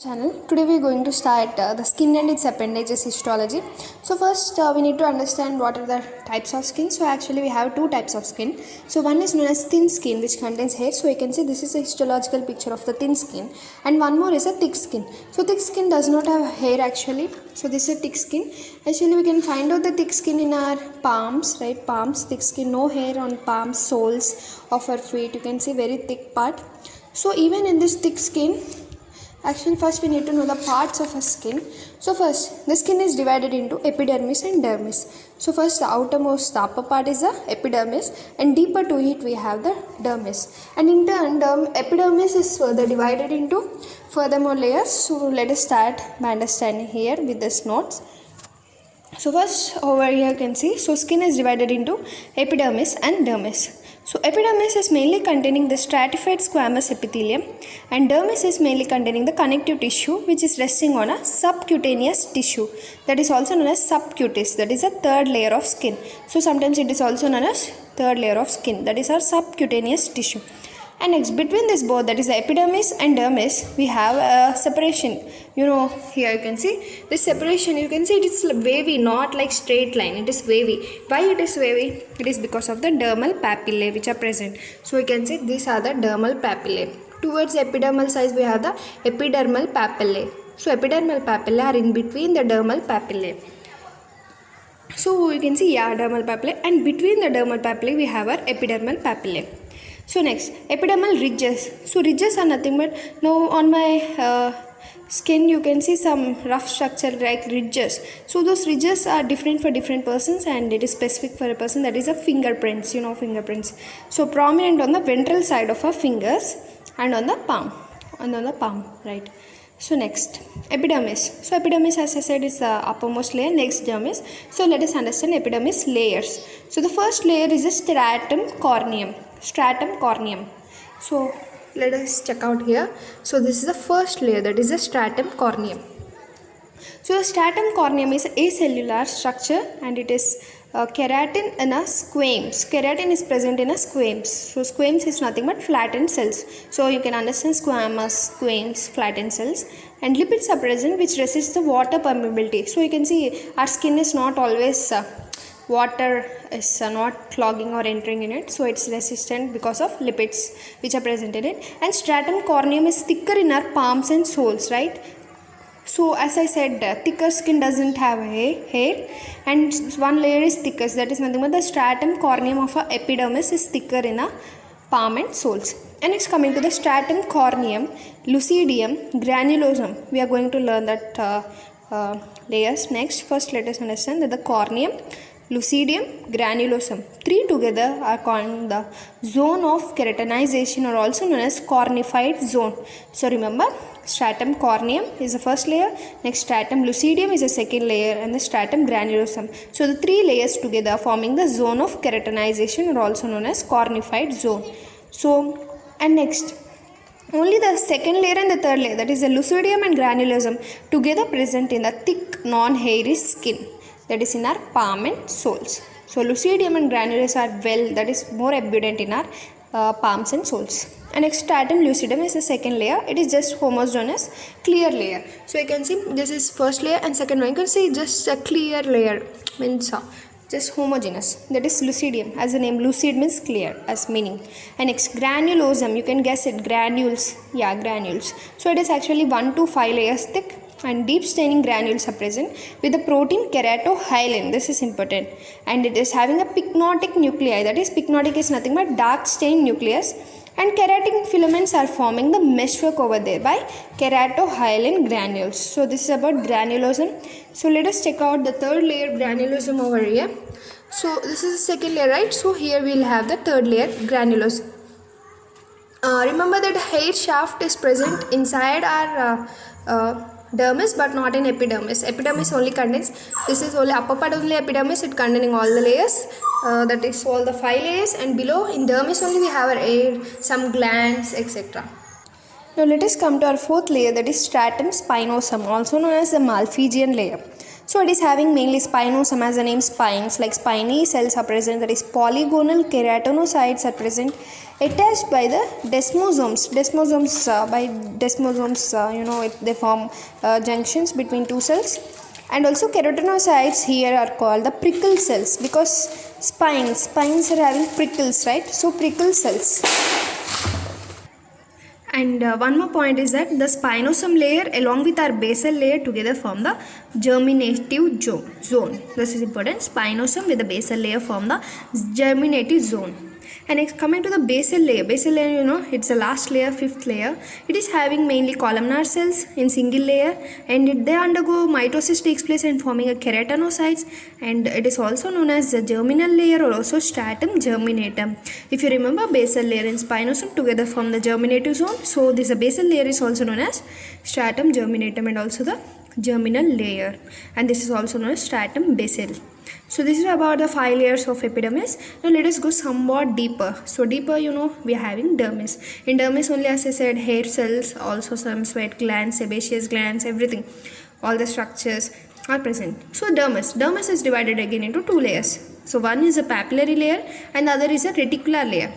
Channel. Today we are going to start the skin and its appendages histology. So first we need to understand what are the types of skin. So actually we have two types of skin. So one is known as thin skin, which contains hair. So you can see this is a histological picture of the thin skin, and one more is a thick skin. So thick skin does not have hair actually. So this is a thick skin. Actually we can find out the thick skin in our palms, right? Palms, thick skin, no hair on palms, soles of our feet. You can see very thick part. So even in this thick skin, actually first we need to know the parts of a skin. So first the skin is divided into epidermis and dermis. So first the outermost, the upper part is the epidermis, and deeper to it we have the dermis. And in turn epidermis is further divided into furthermore layers. So let us start by understanding here with this notes. So first over here you can see, so skin is divided into epidermis and dermis. So epidermis is mainly containing the stratified squamous epithelium, and dermis is mainly containing the connective tissue which is resting on a subcutaneous tissue, that is also known as subcutis, that is a third layer of skin. So sometimes it is also known as third layer of skin, that is our subcutaneous tissue. And next, between this both, that is the epidermis and dermis, we have a separation. You know, here you can see this separation. You can see it is wavy, not like straight line. It is wavy. Why it is wavy? It is because of the dermal papillae which are present. So you can see these are the dermal papillae. Towards epidermal size we have the epidermal papillae. So epidermal papillae are in between the dermal papillae. So you can see dermal papillae, and between the dermal papillae we have our epidermal papillae. So next, epidermal ridges. So ridges are nothing but, now on my skin you can see some rough structure like ridges. So those ridges are different for different persons, and it is specific for a person, that is a fingerprints, you know, fingerprints. So prominent on the ventral side of our fingers and on the palm, right. So next, epidermis. So epidermis, as I said, is the uppermost layer. Next, dermis. So let us understand epidermis layers. So the first layer is a stratum corneum. Stratum corneum. So let us check out here. So this is the first layer, that is the stratum corneum. So the stratum corneum is a cellular structure, and it is keratin in a squames. Keratin is present in a squames. So squames is nothing but flattened cells. So you can understand squamous, squames, flattened cells. And lipids are present which resist the water permeability. So you can see our skin is not always water is not clogging or entering in it, so it's resistant because of lipids which are present in it. And stratum corneum is thicker in our palms and soles, right. So as I said, thicker skin doesn't have hair, and one layer is thicker, that is nothing but the stratum corneum of our epidermis is thicker in our palm and soles. And next, coming to the stratum corneum, lucidium, granulosum, we are going to learn that layers next. First let us understand that the corneum, lucidium, granulosum, three together are called the zone of keratinization, or also known as cornified zone. So remember, stratum corneum is the first layer, next stratum lucidium is the second layer, and the stratum granulosum. So the three layers together forming the zone of keratinization, or also known as cornified zone. So, and next, only the second layer and the third layer, that is the lucidium and granulosum, together present in the thick non-hairy skin, that is in our palm and soles. So lucidium and granulus are that is more abundant in our palms and soles. And next, stratum lucidum is the second layer. It is just homogeneous clear layer. So you can see this is first layer and second one. You can see just a clear layer, means just homogeneous, that is lucidium. As the name lucid means clear as meaning. And next, granulosum, you can guess it, granules, granules. So it is actually 1 to 5 layers thick, and deep staining granules are present with the protein keratohyalin. This is important, and it is having a pycnotic nuclei, that is pycnotic is nothing but dark stained nucleus, and keratin filaments are forming the meshwork over there by keratohyalin granules. So this is about granulosum. So let us check out the third layer, granulosum, over here. So this is the second layer, right? So here we will have the third layer, granulosum. Remember that hair shaft is present inside our dermis, but not in epidermis. Epidermis only contains, this is only upper part only epidermis, it containing all the layers, that is all the 5 layers, and below in dermis only we have our hair, some glands, etc. Now let us come to our fourth layer, that is stratum spinosum, also known as the Malpighian layer. So it is having mainly spinosome as the name spines, like spiny cells are present, that is polygonal keratinocytes are present attached by the desmosomes. They form junctions between two cells. And also keratinocytes here are called the prickle cells because spines are having prickles, right? So prickle cells. And one more point is that the spinosome layer along with our basal layer together form the germinative zone. This is important. Spinosome with the basal layer form the germinative zone. And next, coming to the basal layer, it's the last layer, fifth layer. It is having mainly columnar cells in single layer, and they undergo mitosis takes place and forming a keratinocytes, and it is also known as the germinal layer or also stratum germinatum. If you remember, basal layer and spinosome together form the germinative zone. So this basal layer is also known as stratum germinatum and also the germinal layer, and this is also known as stratum basal. So this is about the 5 layers of epidermis. Now let us go somewhat deeper. So deeper, we are having dermis. In dermis only, as I said, hair cells, also some sweat glands, sebaceous glands, everything, all the structures are present. So dermis is divided again into 2 layers. So one is a papillary layer and the other is a reticular layer.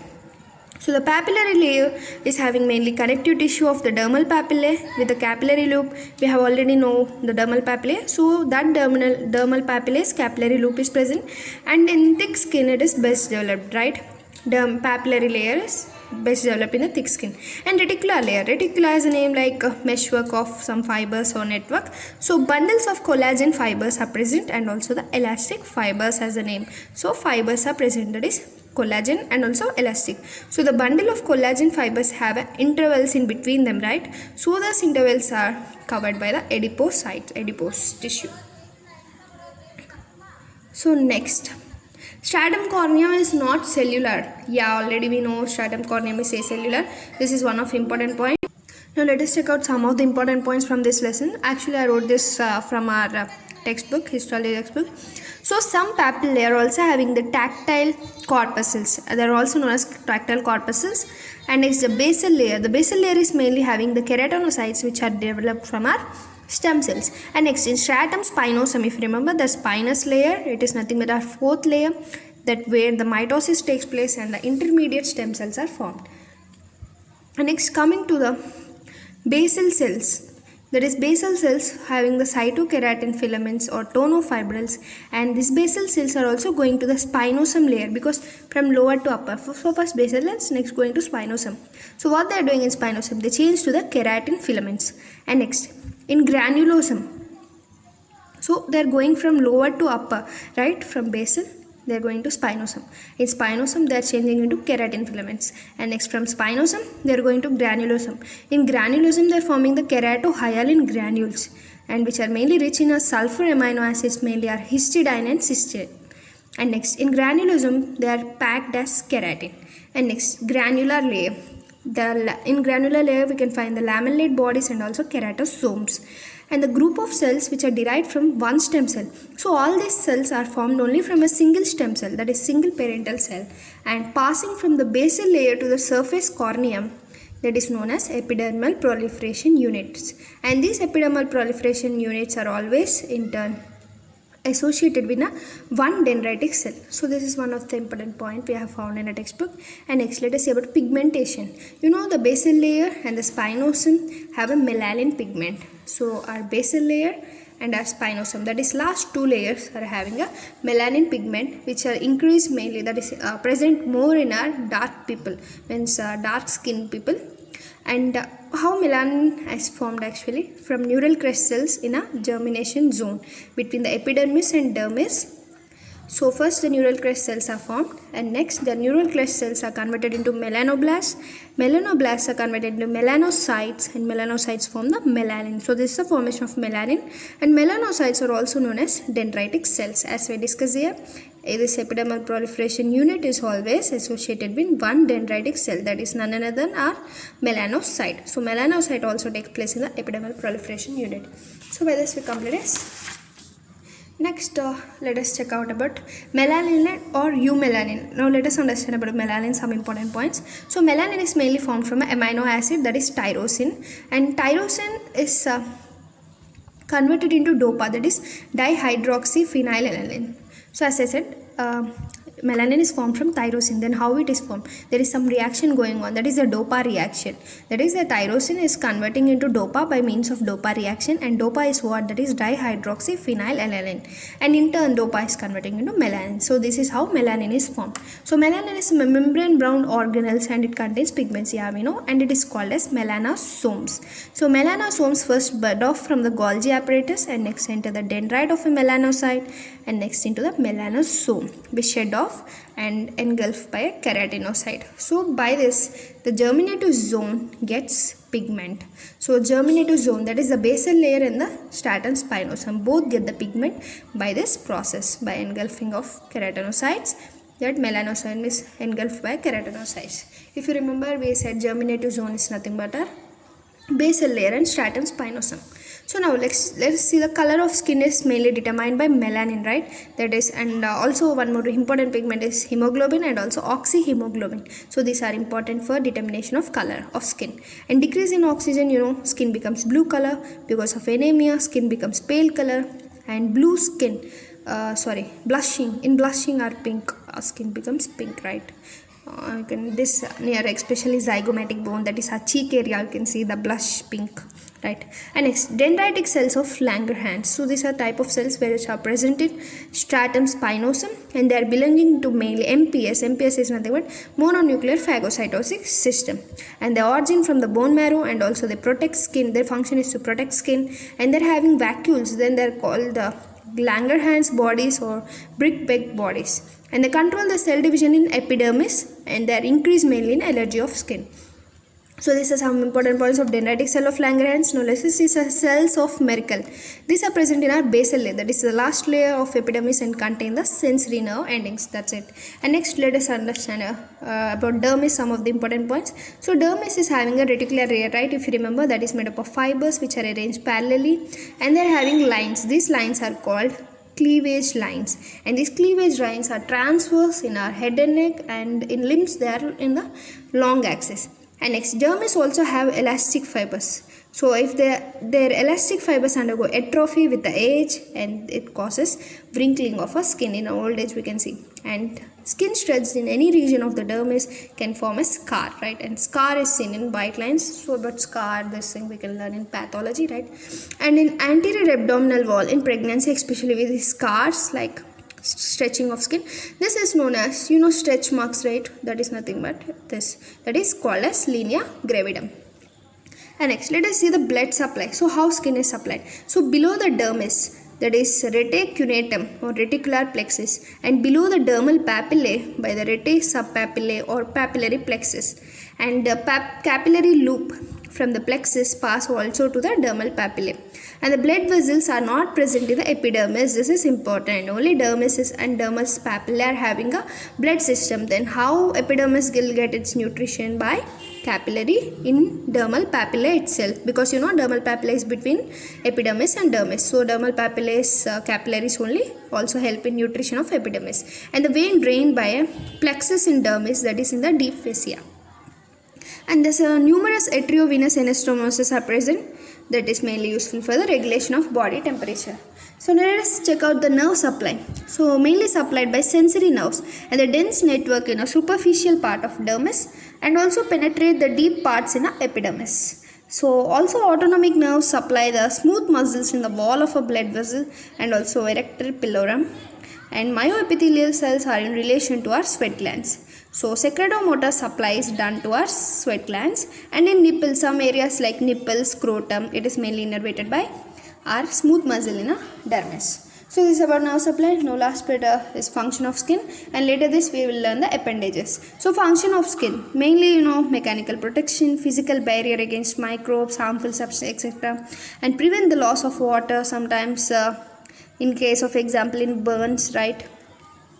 So the papillary layer is having mainly connective tissue of the dermal papillae with the capillary loop. We have already know the dermal papillae. So that dermal papillae's capillary loop is present, and in thick skin it is best developed, right? The papillary layer is best developed in the thick skin. And reticular layer. Reticular is a name like a meshwork of some fibers or network. So bundles of collagen fibers are present and also the elastic fibers as the name. So fibers are present, that is collagen and also elastic. So the bundle of collagen fibers have intervals in between them, right? So those intervals are covered by the adipose tissue. So next, stratum corneum is not cellular. Yeah, already we know stratum corneum is acellular. This is one of important points. Now let us check out some of the important points from this lesson. Actually, I wrote this from our textbook, histology textbook. So some papillae are also having the tactile corpuscles. They are also known as tactile corpuscles. And next, the basal layer. The basal layer is mainly having the keratinocytes which are developed from our stem cells. And next, in stratum spinosum, if you remember the spinous layer, it is nothing but our 4th layer, that where the mitosis takes place and the intermediate stem cells are formed. And next, coming to the basal cells. That is basal cells having the cytokeratin filaments or tonofibrils, and these basal cells are also going to the spinosome layer because from lower to upper. So first basal cells, next going to spinosome. So what they are doing in spinosome, they change to the keratin filaments. And next, in granulosome, so they are going from lower to upper, right? From basal they are going to spinosome. In spinosome they are changing into keratin filaments, and next from spinosome they are going to granulosome. In granulosome they are forming the keratohyalin granules, and which are mainly rich in a sulfur amino acids, mainly are histidine and cysteine. And next, in granulosome they are packed as keratin. And next, granular layer. In granular layer we can find the lamellate bodies and also keratosomes, and the group of cells which are derived from one stem cell. So all these cells are formed only from a single stem cell, that is single parental cell, and passing from the basal layer to the surface corneum, that is known as epidermal proliferation units. And these epidermal proliferation units are always in turn associated with one dendritic cell. So this is one of the important point we have found in a textbook. And next, let us see about pigmentation. The basal layer and the spinosome have a melanin pigment. So our basal layer and our spinosome, that is last 2 layers, are having a melanin pigment which are increased mainly, that is present more in our dark people, means dark skinned people. And how melanin is formed actually? From neural crest cells in a germination zone between the epidermis and dermis. So first the neural crest cells are formed, and next the neural crest cells are converted into melanoblasts. Melanoblasts are converted into melanocytes, and melanocytes form the melanin. So this is the formation of melanin, and melanocytes are also known as dendritic cells. As we discussed here, this epidermal proliferation unit is always associated with one dendritic cell, that is none other than our melanocyte. So melanocyte also takes place in the epidermal proliferation unit. So by this we complete this. Next, let us check out about melanin or eumelanin. Now let us understand about melanin, some important points. So melanin is mainly formed from an amino acid, that is tyrosine, and tyrosine is converted into DOPA, that is dihydroxyphenylalanine. So as I said, melanin is formed from tyrosine. Then how it is formed? There is some reaction going on, that is a DOPA reaction. That is the tyrosine is converting into DOPA by means of DOPA reaction, and DOPA is what? That is dihydroxyphenylalanine, and in turn DOPA is converting into melanin. So this is how melanin is formed. So melanin is membrane brown organelles and it contains pigments, yeah we know, and it is called as melanosomes. So melanosomes first bud off from the Golgi apparatus and next enter the dendrite of a melanocyte and next into the melanosome, which shed off and engulfed by a keratinocyte. So by this the germinative zone gets pigment. So germinative zone, that is the basal layer and the stratum spinosum, both get the pigment by this process, by engulfing of keratinocytes. That melanosome is engulfed by keratinocytes. If you remember, we said germinative zone is nothing but a basal layer and stratum spinosum. So now let's see, the color of skin is mainly determined by melanin, right? That is, and also one more important pigment is hemoglobin and also oxyhemoglobin. So these are important for determination of color of skin. And decrease in oxygen, you know, skin becomes blue color. Because of anemia, skin becomes pale color, and blue skin, blushing. In blushing or pink, skin becomes pink, right? This near especially zygomatic bone, that is our cheek area, you can see the blush pink, right? And next, dendritic cells of Langerhans. So these are type of cells which are present in stratum spinosum, and they are belonging to mainly MPS. MPS is nothing but mononuclear phagocytosis system, and they origin from the bone marrow, and also they protect skin. Their function is to protect skin, and they're having vacuoles. Then they're called the Langerhans bodies or brick-bag bodies, and they control the cell division in epidermis, and they are increased mainly in allergy of skin. So these are some important points of dendritic cell of Langerhans. Now let's see cells of Merkel. These are present in our basal layer, that is the last layer of epidermis, and contain the sensory nerve endings. That's it. And next let us understand about dermis, some of the important points. So dermis is having a reticular layer, right? If you remember, that is made up of fibers which are arranged parallelly, and they are having lines. These lines are called cleavage lines, and these cleavage lines are transverse in our head and neck, and in limbs they are in the long axis. And next, dermis also have elastic fibers. So if their elastic fibers undergo atrophy with the age, and it causes wrinkling of our skin. In old age we can see, and skin shreds in any region of the dermis can form a scar, right? And scar is seen in white lines. So about scar, this thing we can learn in pathology, right? And in anterior abdominal wall in pregnancy, especially with the scars like stretching of skin, this is known as, you know, stretch marks, right? That is nothing but this, that is called as linea gravidum. And next let us see the blood supply. So how skin is supplied? So below the dermis, that is reticunatum or reticular plexus, and below the dermal papillae by the rete subpapillae or papillary plexus, and the capillary loop from the plexus pass also to the dermal papillae. And the blood vessels are not present in the epidermis. This is important. Only dermis and dermal papillae are having a blood system. Then how epidermis will get its nutrition? By capillary in dermal papillae itself, because you know dermal papillae is between epidermis and dermis. So dermal papillae's capillaries only also help in nutrition of epidermis. And the vein drained by a plexus in dermis, that is in the deep fascia. And there's numerous arteriovenous anastomosis are present, that is mainly useful for the regulation of body temperature. So let us check out the nerve supply. So mainly supplied by sensory nerves and the dense network in a superficial part of dermis, and also penetrate the deep parts in a epidermis. So also autonomic nerves supply the smooth muscles in the wall of a blood vessel and also erector pylorium. And myoepithelial cells are in relation to our sweat glands. So secretomotor supply is done to our sweat glands, and in nipple, some areas like nipple, scrotum, it is mainly innervated by our smooth muscle in a dermis. So this is about nerve supply. Now last bit is function of skin, and later this we will learn the appendages. So function of skin, mainly you know mechanical protection, physical barrier against microbes, harmful substances, etc., and prevent the loss of water sometimes in case of example in burns, right?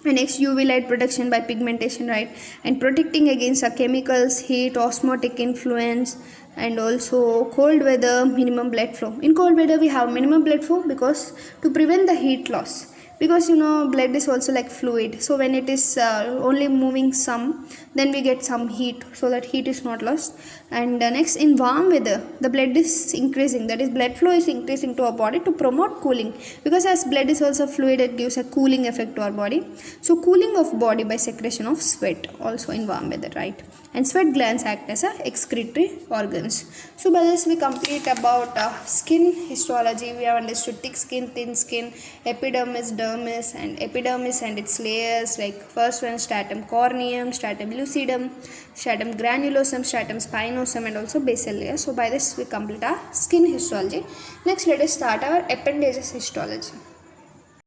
And next, UV light protection by pigmentation, right? And protecting against chemicals, heat, osmotic influence, and also cold weather, minimum blood flow. In cold weather we have minimum blood flow because to prevent the heat loss. because blood is also like fluid, so when it is only moving some, then we get some heat, so that heat is not lost. And next, in warm weather the blood is increasing, that is blood flow is increasing to our body to promote cooling, because as blood is also fluid, it gives a cooling effect to our body. So cooling of body by secretion of sweat also in warm weather, right? And sweat glands act as a excretory organs. So by this we complete about skin histology. We have understood thick skin, thin skin, epidermis, dermis, and epidermis and its layers, like first one stratum corneum, stratum lucidum, stratum granulosum, stratum spinosum, and also basal layer. So by this we complete our skin histology. Next, let us start our appendages histology.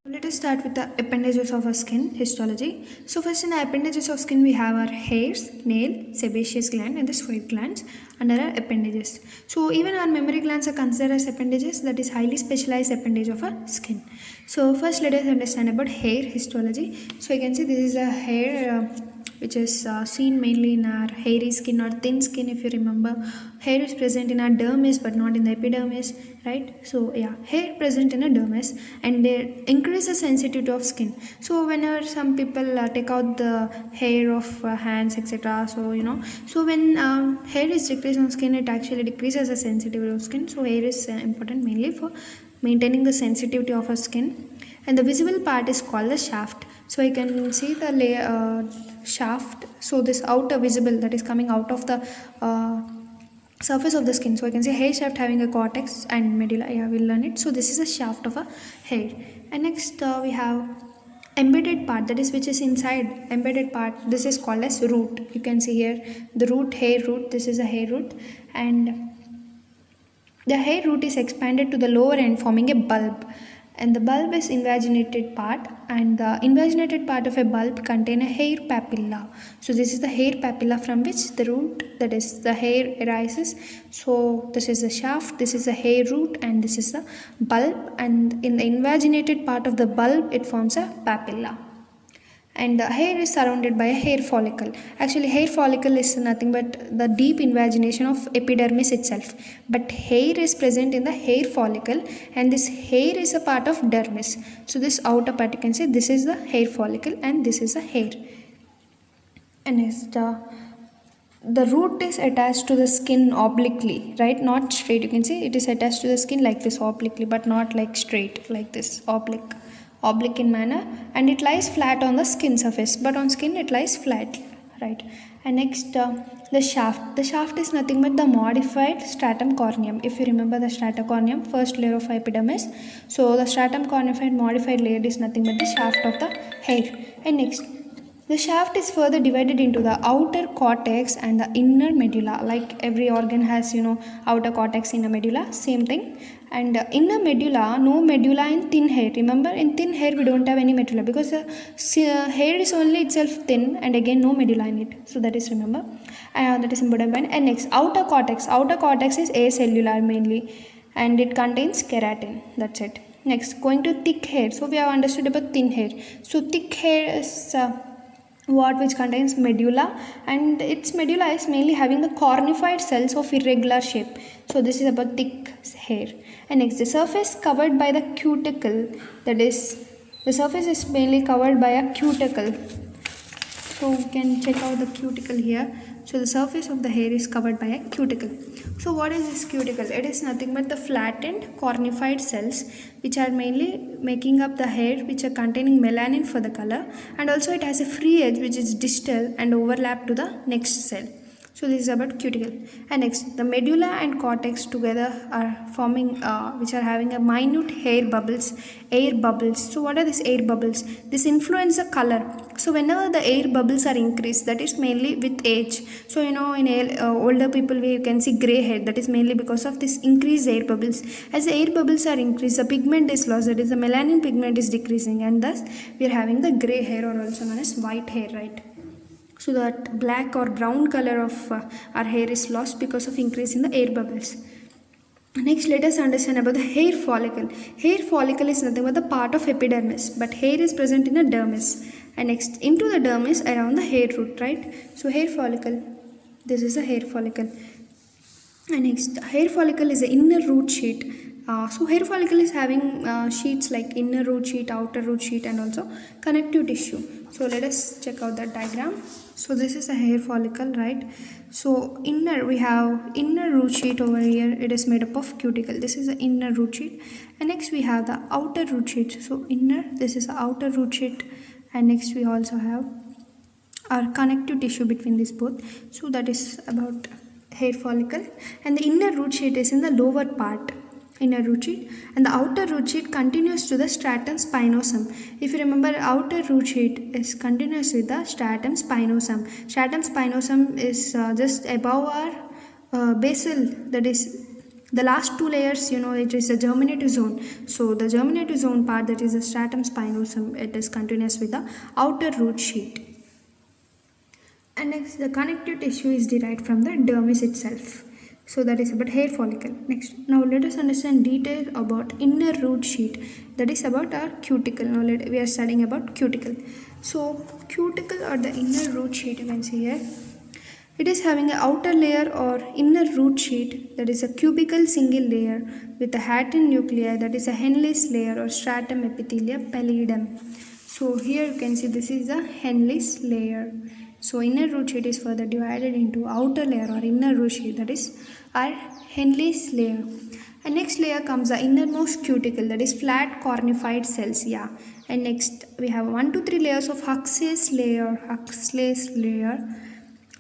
Let us start with the appendages of our skin histology. So first, in the appendages of skin we have our hairs, nail, sebaceous gland, and the sweat glands under our appendages. So even our mammary glands are considered as appendages, that is highly specialized appendage of our skin. So first let us understand about hair histology. So you can see this is a hair which is seen mainly in our hairy skin or thin skin. If you remember, hair is present in our dermis but not in the epidermis, right? So yeah, hair present in a dermis, and they increase the sensitivity of skin. So whenever some people take out the hair of hands, etc., so when hair is decreased on skin, it actually decreases the sensitivity of skin. So hair is important mainly for maintaining the sensitivity of our skin. And the visible part is called the shaft. So you can see the layer shaft. So this outer visible, that is coming out of the surface of the skin. So I can say hair shaft having a cortex and medulla. Yeah, we'll learn it. So this is a shaft of a hair. And next we have embedded part, that is which is inside embedded part. This is called as root. You can see here the root, hair root. This is a hair root, and the hair root is expanded to the lower end, forming a bulb. And the bulb is invaginated part, and the invaginated part of a bulb contain a hair papilla. So this is the hair papilla from which the root, that is the hair, arises. So this is the shaft, this is the hair root, and this is the bulb, and in the invaginated part of the bulb it forms a papilla. And the hair is surrounded by a hair follicle. Actually, hair follicle is nothing but the deep invagination of epidermis itself. But hair is present in the hair follicle, and this hair is a part of dermis. So this outer part, you can say this is the hair follicle and this is the hair. And the root is attached to the skin obliquely, right? Not straight. You can see it is attached to the skin like this, obliquely, but not like straight, like this, oblique in manner, and it lies flat on the skin surface, but on skin it lies flat, right? And next, the shaft is nothing but the modified stratum corneum. If you remember the stratum corneum, first layer of epidermis, so the stratum corneum modified layer is nothing but the shaft of the hair. And next, the shaft is further divided into the outer cortex and the inner medulla. Like every organ has outer cortex, inner medulla, same thing. And inner medulla, no medulla in thin hair. Remember, in thin hair we don't have any medulla, because the hair is only itself thin, and again no medulla in it. So that is, remember, that is important point. And next, outer cortex is acellular mainly, and it contains keratin. That's it. Next, going to thick hair. So we have understood about thin hair. So thick hair is which contains medulla, and its medulla is mainly having the cornified cells of irregular shape. So this is about thick hair. And next, the surface covered by the cuticle, that is, the surface is mainly covered by a cuticle. So we can check out the cuticle here. So the surface of the hair is covered by a cuticle. So what is this cuticle? It is nothing but the flattened cornified cells which are mainly making up the hair, which are containing melanin for the color, and also it has a free edge which is distal and overlap to the next cell. So this is about cuticle. And next, the medulla and cortex together are forming, which are having a minute air bubbles. So what are these air bubbles? This influence the color. So whenever the air bubbles are increased, that is mainly with age. So in older people we can see grey hair. That is mainly because of this increased air bubbles. As the air bubbles are increased, the pigment is lost. That is, the melanin pigment is decreasing, and thus we are having the grey hair, or also known as white hair, right? So that black or brown color of our hair is lost because of increase in the air bubbles. Next, let us understand about the hair follicle. Hair follicle is nothing but the part of epidermis, but hair is present in the dermis. And next, into the dermis around the hair root, right? So hair follicle, this is a hair follicle. And next, hair follicle is the inner root sheet, So hair follicle is having sheets like inner root sheet, outer root sheet, and also connective tissue. So let us check out that diagram. So this is a hair follicle, right? So inner, we have inner root sheet over here. It is made up of cuticle. This is the inner root sheet, and next we have the outer root sheet. So inner, this is the outer root sheet, and next we also have our connective tissue between these both. So that is about hair follicle, and the inner root sheet is in the lower part, inner root sheet, and the outer root sheet continues to the stratum spinosum. If you remember, outer root sheet is continuous with the stratum spinosum. Stratum spinosum is just above our basal, that is the last two layers, it is a germinative zone. So the germinative zone part, that is the stratum spinosum, it is continuous with the outer root sheet. And next, the connective tissue is derived from the dermis itself. So that is about hair follicle. Next, now let us understand detail about inner root sheet. That is about our cuticle. Now we are studying about cuticle. So cuticle or the inner root sheet, you can see here. It is having an outer layer or inner root sheet, that is a cubical single layer with a hatin nuclei, that is a Henle's layer or stratum epithelia pallidum. So here you can see this is a Henle's layer. So inner root sheet is further divided into outer layer or inner root sheet, that is our Henle's layer. And next layer comes the innermost cuticle, that is flat cornified cells. And next we have 1 to 3 layers of Huxley's layer.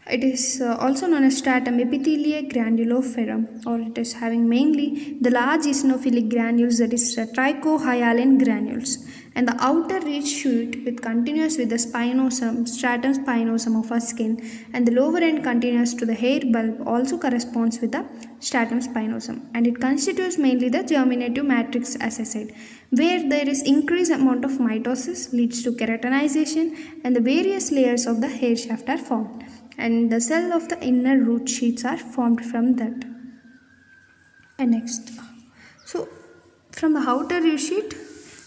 It is also known as stratum epitheliae granuloferrum, or it is having mainly the large eosinophilic granules, that is trichohyalin granules. And the outer ridge sheet with continuous with the spinosum, stratum spinosum of our skin, and the lower end continuous to the hair bulb also corresponds with the stratum spinosum, and it constitutes mainly the germinative matrix, as I said, where there is increased amount of mitosis leads to keratinization, and the various layers of the hair shaft are formed, and the cell of the inner root sheets are formed from that. And next, so from the outer root sheet,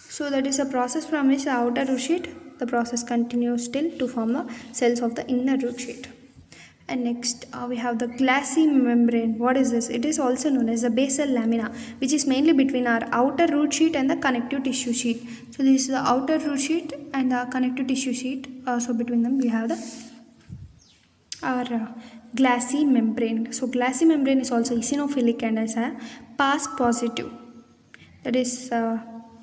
so that is a process from which the outer root sheet, the process continues still to form the cells of the inner root sheet. And next we have the glassy membrane. What is this? It is also known as the basal lamina, which is mainly between our outer root sheet and the connective tissue sheet. So this is the outer root sheet and the connective tissue sheet. So between them we have our glassy membrane. So glassy membrane is also eosinophilic and is a pass positive. That is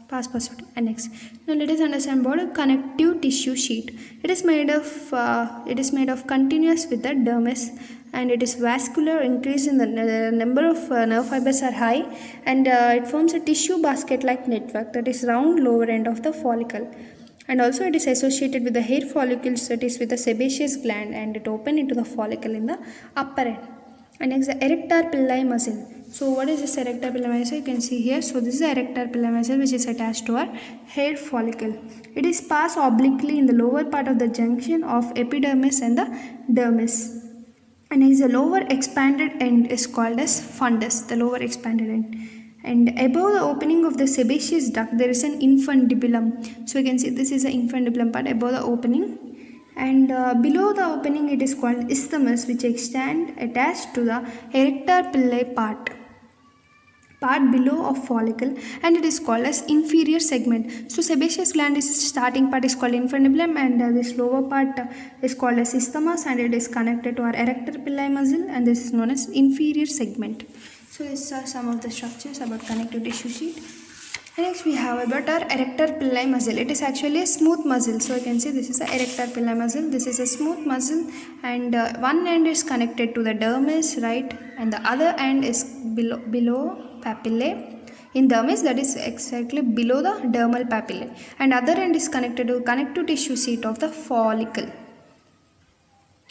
pass positive. And next, now let us understand about a connective tissue sheet. It is made of continuous with the dermis, and it is vascular. Increase in the number of nerve fibers are high, and it forms a tissue basket like network, that is round lower end of the follicle. And also it is associated with the hair follicles, that is with the sebaceous gland, and it open into the follicle in the upper end. And next, the erector pili muscle. So what is this erector pili muscle? You can see here. So this is the erector pili muscle, which is attached to our hair follicle. It is passed obliquely in the lower part of the junction of epidermis and the dermis. And next, the lower expanded end is called as fundus, the lower expanded end. And above the opening of the sebaceous duct, there is an infundibulum. So you can see this is the infundibulum part above the opening. And below the opening, it is called isthmus, which extend attached to the erector pili part below of follicle, and it is called as inferior segment. So sebaceous gland is starting part is called infundibulum, and this lower part is called as isthmus, and it is connected to our erector pili muscle, and this is known as inferior segment. So these are some of the structures about connective tissue sheet. And next we have about our erector pili muscle. It is actually a smooth muscle. So you can see this is the erector pili muscle. This is a smooth muscle, and one end is connected to the dermis, right, and the other end is below papillae in dermis, that is exactly below the dermal papillae, and other end is connected to connective tissue sheet of the follicle.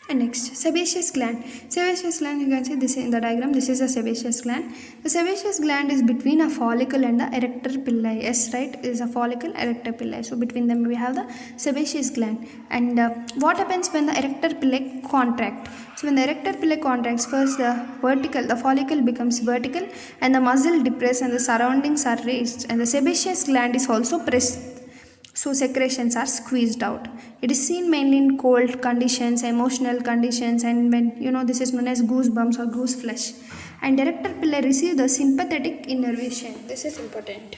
And next, sebaceous gland. Sebaceous gland, you can see this in the diagram. This is a sebaceous gland. The sebaceous gland is between a follicle and the erector pili. Yes, right, it is a follicle, erector pili. So between them we have the sebaceous gland. And what happens when the erector pili contract? So when the erector pili contracts, first the follicle becomes vertical, and the muscle depressed, and the surroundings are raised, and the sebaceous gland is also pressed. So secretions are squeezed out. It is seen mainly in cold conditions, emotional conditions, and when this is known as goosebumps or goose flesh. and erector pillar receive the sympathetic innervation. This is important.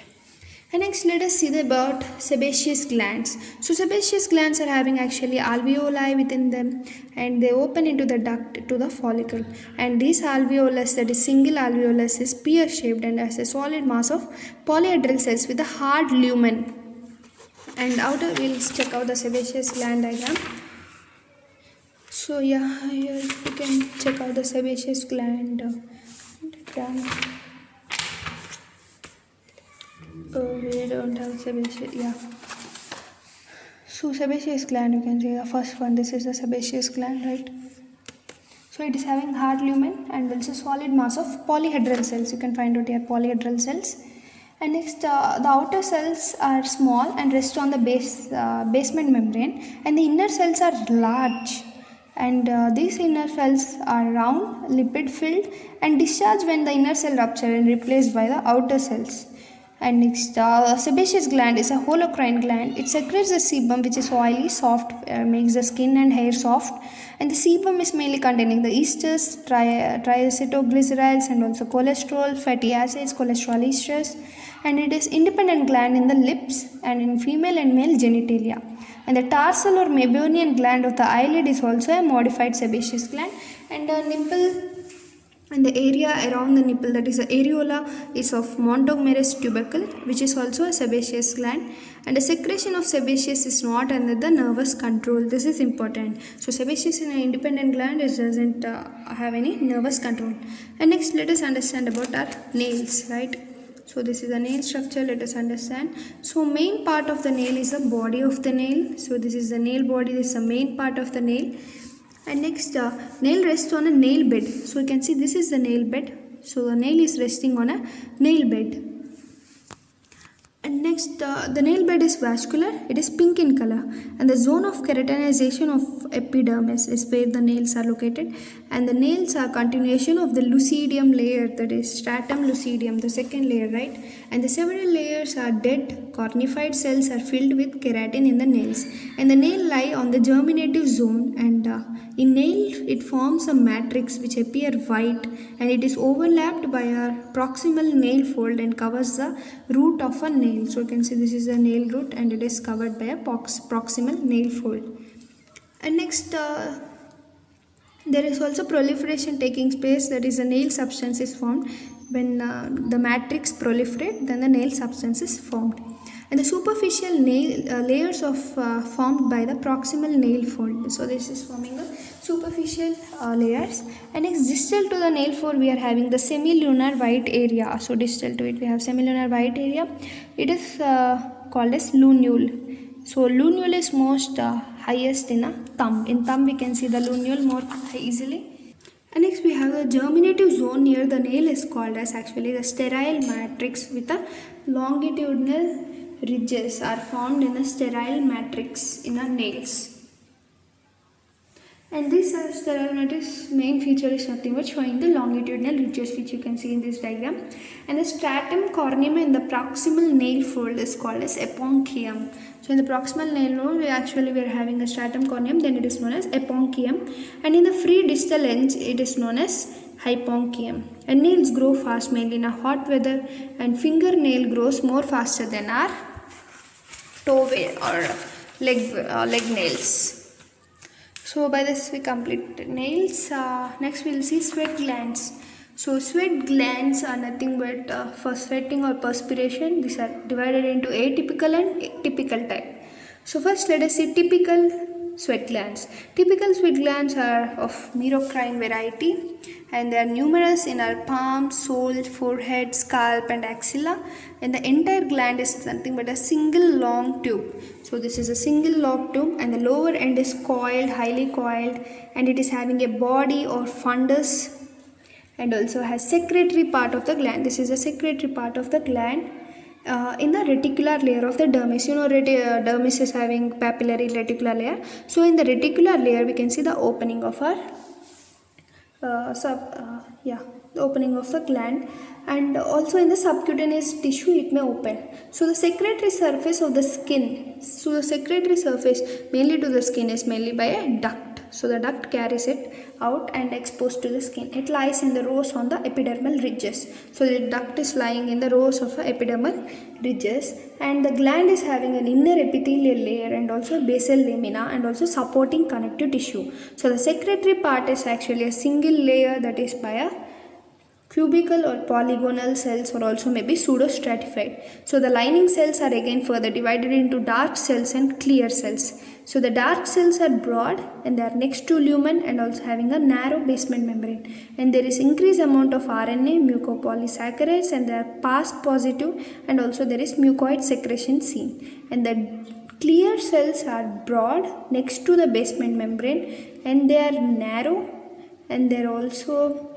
And next, let us see about sebaceous glands. So sebaceous glands are having actually alveoli within them, and they open into the duct to the follicle. And this alveolus, that is single alveolus, is pear shaped and has a solid mass of polyhedral cells with a hard lumen. And outer, we'll check out the sebaceous gland diagram. So yeah, here you can check out the sebaceous gland diagram. We don't have sebaceous, yeah. So sebaceous gland, you can see the first one, this is the sebaceous gland, right? So it is having hard lumen and also solid mass of polyhedral cells. You can find out here polyhedral cells. And next, the outer cells are small and rest on the basement membrane, and the inner cells are large. And these inner cells are round, lipid filled, and discharge when the inner cell rupture and replaced by the outer cells. And next, sebaceous gland is a holocrine gland. It secretes the sebum, which is oily, soft, makes the skin and hair soft. And the sebum is mainly containing the esters, triacetoglyceryls, and also cholesterol, fatty acids, cholesterol esters. And it is independent gland in the lips and in female and male genitalia. And the tarsal or meibomian gland of the eyelid is also a modified sebaceous gland. And the nipple and the area around the nipple, that is the areola, is of Montgomery's tubercle, which is also a sebaceous gland. And the secretion of sebaceous is not under the nervous control. This is important. So sebaceous is an independent gland. It doesn't have any nervous control. And next, let us understand about our nails, right? So this is the nail structure. Let us understand. So main part of the nail is the body of the nail. So this is the nail body. This is the main part of the nail. And next, nail rests on a nail bed. So you can see this is the nail bed. So the nail is resting on a nail bed. And next, the nail bed is vascular. It is pink in color. And the zone of keratinization of epidermis is where the nails are located. And the nails are continuation of the lucidium layer, that is stratum lucidium, the second layer, right? And the several layers are dead. Cornified cells are filled with keratin in the nails. And the nail lie on the germinative zone, and in nail it forms a matrix which appear white, and it is overlapped by a proximal nail fold and covers the root of a nail. So you can see this is a nail root and it is covered by a proximal nail fold. And next, there is also proliferation taking place, that is the nail substance is formed. When the matrix proliferate, then the nail substance is formed. And the superficial nail layers of formed by the proximal nail fold. So this is forming the superficial layers. And next, distal to the nail fold, we are having the semilunar white area. So distal to it, we have semilunar white area. It is called as lunule. So lunule is most highest in a thumb. In thumb, we can see the lunule more easily. And next, we have the germinative zone near the nail is called as actually the sterile matrix with a longitudinal ridges are formed in a sterile matrix in our nails. And this sterile matrix main feature is nothing but showing the longitudinal ridges, which you can see in this diagram. And the stratum corneum in the proximal nail fold is called as eponchium. So in the proximal nail fold, we are having a stratum corneum, then it is known as eponchium. And in the free distal ends, it is known as hyponchium. And nails grow fast mainly in a hot weather, and fingernail grows more faster than our toe or leg nails. So by this we complete nails. Next we will see sweat glands. So sweat glands are nothing but for sweating or perspiration. These are divided into atypical and typical type. So first let us see typical sweat glands. Typical sweat glands are of merocrine variety, and they are numerous in our palm, sole, forehead, scalp and axilla. And the entire gland is nothing but a single long tube. So this is a single long tube, and the lower end is coiled, highly coiled, and it is having a body or fundus, and also has secretory part of the gland. This is a secretory part of the gland in the reticular layer of the dermis. You know, dermis is having papillary reticular layer. So in the reticular layer, we can see the opening of our the opening of the gland, and also in the subcutaneous tissue it may open. So the secretory surface of the skin, so the secretory surface mainly to the skin is mainly by a duct. So the duct carries it out and exposed to the skin. It lies in the rows on the epidermal ridges. So the duct is lying in the rows of epidermal ridges, and the gland is having an inner epithelial layer and also basal lamina and also supporting connective tissue. So the secretory part is actually a single layer that is by a cubical or polygonal cells, or also maybe pseudostratified. So the lining cells are again further divided into dark cells and clear cells. So the dark cells are broad and they are next to lumen and also having a narrow basement membrane. And there is increased amount of RNA, mucopolysaccharides, and they are past positive, and also there is mucoid secretion seen. And the clear cells are broad next to the basement membrane and they are narrow, and they are also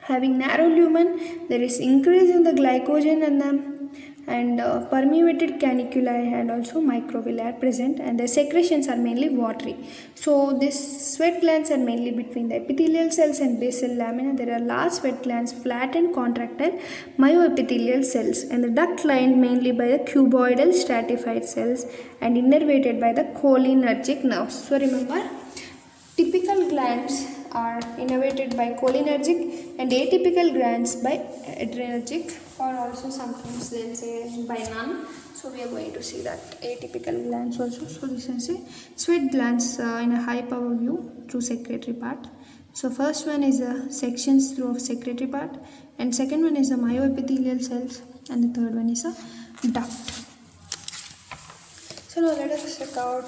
having narrow lumen. There is increase in the glycogen and permeated caniculi and also microvilli are present, and the secretions are mainly watery. So these sweat glands are mainly between the epithelial cells and basal lamina. There are large sweat glands, flat and contractile myoepithelial cells, and the duct lined mainly by the cuboidal stratified cells and innervated by the cholinergic nerves. So remember, typical glands are innervated by cholinergic and atypical glands by adrenergic, or also sometimes they'll say by none. So we are going to see that atypical glands also. So this is a sweat glands in a high power view through secretory part. So first one is sections through of secretory part, and second one is the myoepithelial cells, and the third one is a duct. So now let us check out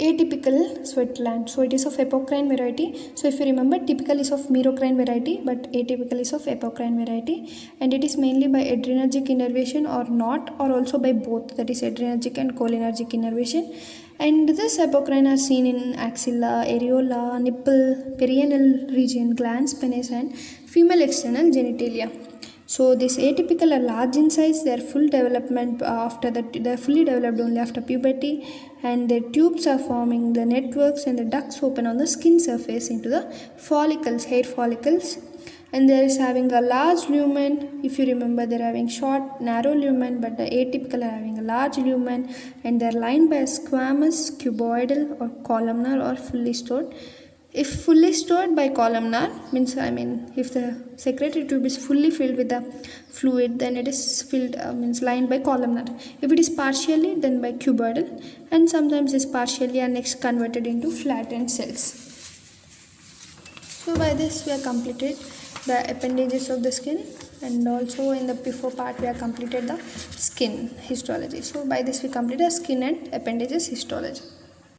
atypical sweat gland. So it is of apocrine variety. So if you remember, typical is of merocrine variety, but atypical is of apocrine variety, and it is mainly by adrenergic innervation or not, or also by both, that is adrenergic and cholinergic innervation. And this apocrine are seen in axilla, areola, nipple, perineal region, glands, penis, and female external genitalia. So this atypical are large in size. They are full development they are fully developed only after puberty, and their tubes are forming the networks, and the ducts open on the skin surface into the follicles, hair follicles, and there is having a large lumen. If you remember, they are having short narrow lumen, but the atypical are having a large lumen, and they are lined by a squamous, cuboidal, or columnar, or fully stored. If fully stored by columnar means, if the secretory tube is fully filled with the fluid, then it is filled lined by columnar. If it is partially, then by cuboidal, and sometimes is partially and next converted into flattened cells. So by this we have completed the appendages of the skin, and also in the before part we have completed the skin histology. So by this we completed skin and appendages histology.